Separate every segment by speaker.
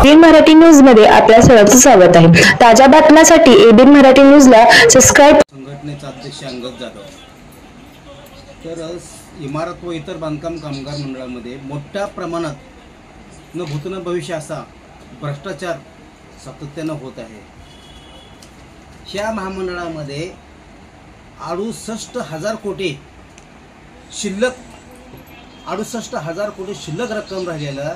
Speaker 1: ABN Marathi news मध्ये आपल्या सर्वांचं स्वागत आहे। ताज्या बातम्यांसाठी एबीएन मराठी न्यूजला सबस्क्राइब।
Speaker 2: संघटनेचा अध्यक्ष अंगद जाधव तर इमारत व इतर बांधकाम कामगार मंडळामध्ये मोठ्या प्रमाणात न भूत न भविष्य असा भ्रष्टाचार सातत्यानं होत आहे। ह्या महामंडळामध्ये 68,000 कोटी शिल्लक 68,000 कोटी शिल्लक रक्कम राहिलेलं,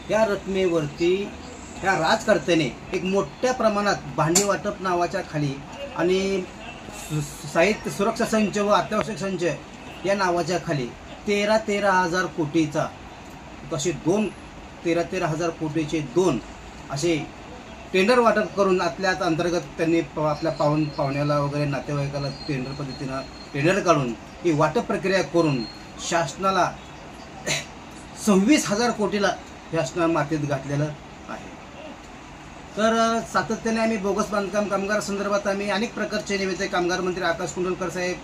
Speaker 2: त्या रकमेवरती ह्या राजकर्त्याने एक मोठ्या प्रमाणात भांडी वाटप नावाच्या खाली आणि साहित्य सुरक्षा संच व अत्यावश्यक संच या नावाच्या खाली 13,000 कोटीचा असे 13,000 कोटीचे 2 असे टेंडर वाटप करून आतल्यात अंतर्गत त्यांनी आपल्या पाहुण्याला वगैरे नातेवाईकाला टेंडर पद्धतीनं टेंडर काढून ही वाटप प्रक्रिया करून शासनाला 26,000 कोटीला शासनाने मातीत घातलेलं आहे। तर सातत्याने आम्ही बोगस बांधकाम कामगार संदर्भात आम्ही अनेक प्रकारचे निवेदन कामगार मंत्री आकाश कुंडलकर साहेब,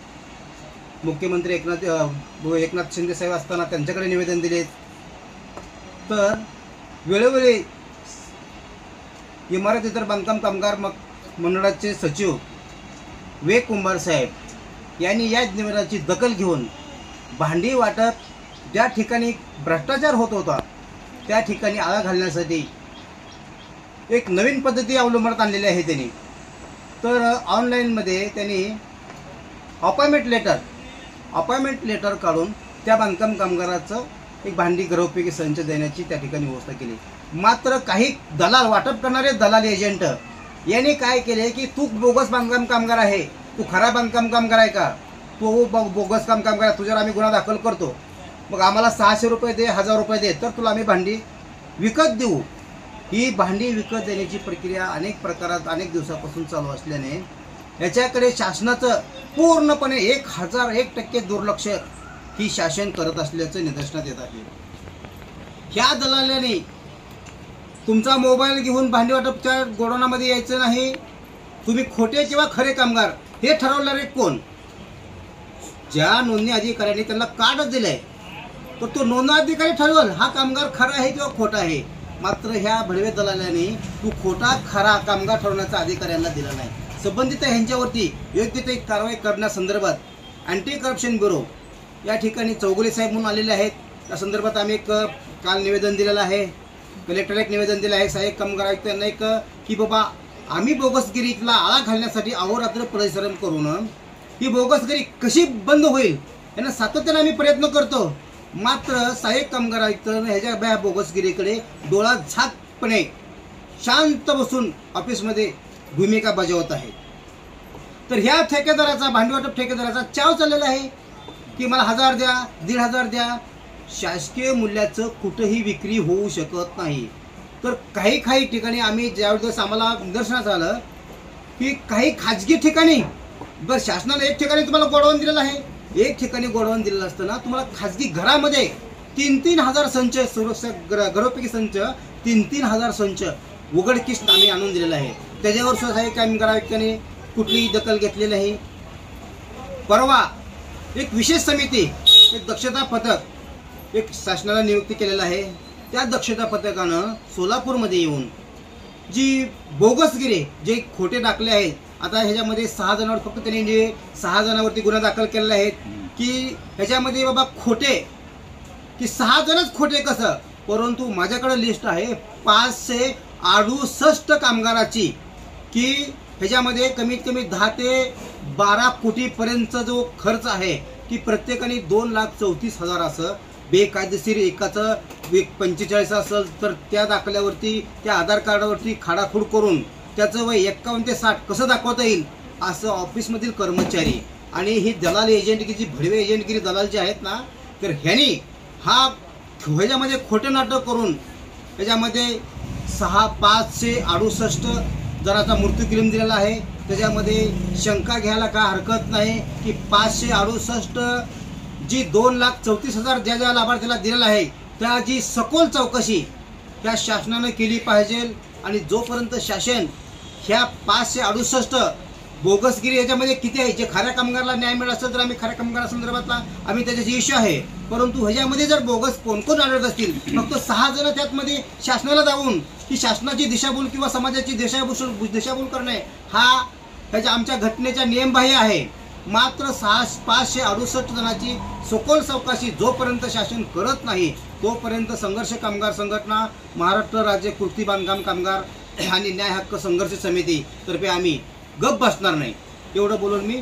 Speaker 2: मुख्यमंत्री एकनाथ शिंदे साहेब असताना त्यांच्याकडे निवेदन दिले। तर वेळोवेळी इमारत इतर बांधकाम कामगार मंडळाचे सचिव विवेक कुंभार साहेब यांनी या निवेदनाची दखल घेऊन भांडी वाटप ज्या ठिकाणी भ्रष्टाचार होत होता त्या ठिकाणी आळा घालण्यासाठी एक नवीन पद्धती अवलंबण्यात आणलेली आहे त्यांनी। तर ऑनलाईनमध्ये त्यांनी अपॉइंटमेंट लेटर काढून त्या बांधकाम कामगाराचं एक भांडी घरोपयोगी संच देण्याची त्या ठिकाणी व्यवस्था केली। मात्र काही दलाल वाटप करणारे दलाल एजंट यांनी काय केले की तू बोगस बांधकाम कामगार आहे, तू खरा बांधकाम कामगार आहे का, तू बोगस कामगार आहे, तुझ्यावर आम्ही गुन्हा दाखल करतो, मग आम्हाला 600 रुपये दे, 1000 रुपये दे, तर तुला आम्ही भांडी विकत देऊ। ही भांडी विकत देण्याची प्रक्रिया अनेक प्रकारात अनेक दिवसापासून चालू असल्याने याच्याकडे शासनाचं पूर्णपणे 1001% दुर्लक्ष ही शासन करत असल्याचं निदर्शनात येत आहे। ह्या दलालाने तुमचा मोबाईल घेऊन भांडी वाटपच्या गोडाऊनमध्ये यायचं नाही। तुम्ही खोटे किंवा खरे कामगार हे ठरवणारे कोण? ज्या नोंदणी अधिकाऱ्यांनी त्यांना कार्ड दिलंय तर तो नोंदणी अधिकारी ठरवल हा कामगार खरा आहे किंवा खोटा आहे। मात्र ह्या भडवे दलालाने तू खोटा खरा कामगार ठरवण्याचा अधिकाऱ्यांना दिला नाही। संबंधित ह्यांच्यावरती योग्य ते कारवाई करण्यासंदर्भात अँटी करप्शन ब्युरो या ठिकाणी चौगुले साहेब म्हणून आलेले आहेत। त्या संदर्भात आम्ही एक काल निवेदन दिलेलं आहे, कलेक्टर एक निवेदन दिलं आहे, सहाय्यक कामगार आयुक्तांना एक की बाबा आम्ही बोगसगिरीला आळा घालण्यासाठी अहोरात्र परिश्रम करून ही बोगसगिरी कशी बंद होईल यांना सातत्याने आम्ही प्रयत्न करतो। मात्र सहाय्यक कामगार आयुक्त ह्याच्या बोगसगिरीकडे डोळा झाकपणे शांत बसून ऑफिसमध्ये भूमिका बजावत आहे। तर ह्या ठेकेदाराचा भांडीवाटप ठेकेदाराचा चाव चाललेला आहे की मला 1000 द्या, 1500 द्या। शासकीय मूल्याचं कुठेही विक्री होऊ शकत नाही। तर काही ठिकाणी आम्ही ज्यावेळेस आम्हाला निदर्शनास आलं की काही खाजगी ठिकाणी बरं शासनाने एक ठिकाणी तुम्हाला गोडाऊन दिलेलं आहे, एक ठिकाणी गोडाऊन दिलेलं असताना तुम्हाला खाजगी घरामध्ये 3,000 संच सुरक्षा घरोपयोगी संच 3,000 संच उघडकीस आम्ही आणून दिलेला आहे। त्याच्यावर सुद्धा कामगार आयुक्तांनी कुठलीही दखल घेतली नाही। परवा एक विशेष समिती, एक दक्षता पथक एक शासनाला नियुक्ती केलेला आहे। त्या दक्षता पथकानं सोलापूरमध्ये येऊन जी बोगसगिरी जे खोटे दाखले आहेत, आता ह्याच्यामध्ये 6 जणांवर फक्त त्यांनी 6 जणांवरती गुन्हा दाखल केलेला आहे की ह्याच्यामध्ये बाबा खोटे की 6 जणच खोटे कसं, परंतु माझ्याकडे लिस्ट आहे 568 कामगाराची की ह्याच्यामध्ये कमीत कमी 10 ते 12 कोटीपर्यंतचा जो खर्च आहे की प्रत्येकाने 2,34,000 असं बेकायदेशीर एकाचं 45 असेल तर त्या दाखल्यावरती त्या आधार कार्डावरती खाडाखोड करून त्याचं वय 51 ते 60 कसं दाखवता येईल असं ऑफिसमधील कर्मचारी आणि ही दलाल एजंटगिरी भडवे एजंटगिरी दलाल जे आहेत ना, तर ह्यांनी ह्याच्यामध्ये खोटे नाटक करून ह्याच्यामध्ये 568 जणांचा मृत्यू क्लेम दिलेला आहे। त्याच्यामध्ये शंका घ्यायला काय हरकत नाही की 568 जी 2,34,000 ज्या लाभार्थीला दिलेला आहे त्याची सखोल चौकशी त्या शासनाने केली पाहिजे। आणि जोपर्यंत शासन ह्या 568 बोगसगिरी याच्यामध्ये किती आहे. जे खऱ्या कामगाराला न्याय मिळत असेल तर आम्ही खऱ्या कामगारासंदर्भातला आम्ही त्याच्याशी इश्यू आहे. परंतु ह्याच्यामध्ये जर बोगस कोण कोण आढळत असतील, फक्त 6 जण त्यातमध्ये शासनाला जाऊन की शासनाची दिशाभूल किंवा समाजाची दिशाभूल करणे हा ह्याच्या आमच्या घटनेच्या नियमबाह्य आहे. मात्र 568 जणांची सखोल चौकशी जोपर्यंत शासन करत नाही तोपर्यंत संघर्ष कामगार संघटना, महाराष्ट्र राज्य कृती बांधकाम कामगार आणि न्याय हक्क संघर्ष समिती तर्फे आम्ही गप बसणार नाही. एवढं बोलून मी